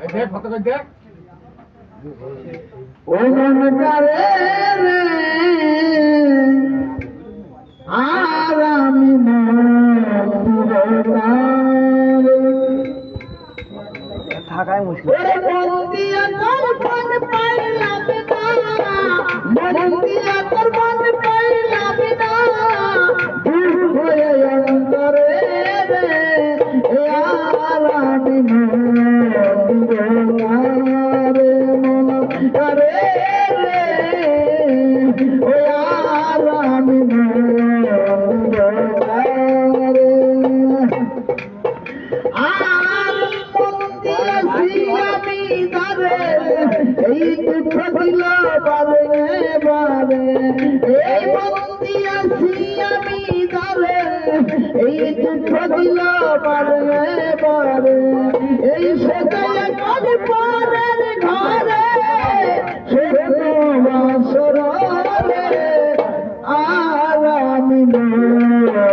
দেখ কত করে দেখ ও মন করে রে আর আমি থাকাই মুশকিল মন দিয়া তোর মন পাইলাম না মন দিয়া তোর মন পাইলাম না দুঃখ হয়ে অন্তরে রে আর আমি এই দুঃখ দিল বারে বারে এই বন্দি আছি আমি তারে এই দুঃখ দিল বারে বারে এই সেটাই করে পরের ঘরে বাসরে আর আমি মন করে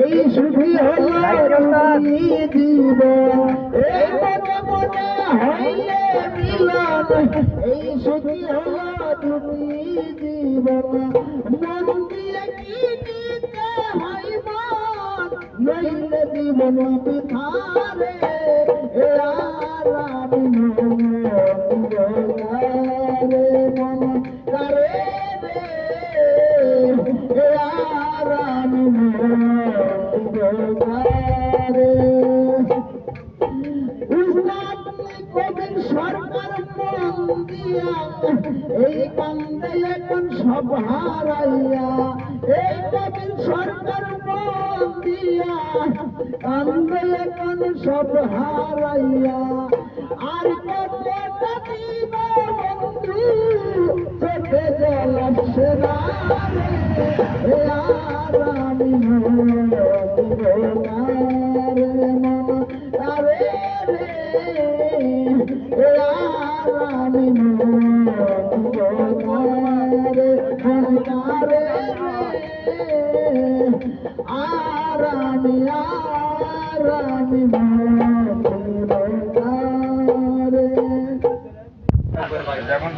এই সুখী হলো জীবন এই মনে মনে হইলে মিলন এই সুখী হলো তুমি জীবন মন দিয়ে কি নিতে হইব নইলে জীবন বিথারে আর আমি মন করে আর আমি সরকার দিয়া এই কান্দে এখন সব হারাইয়া এই কবির সরকার দিয়া কান্দে এখন সব হারাইয়া আর কতটা দিব বন্ধু চোখে জল আসে না আর আমি যেমন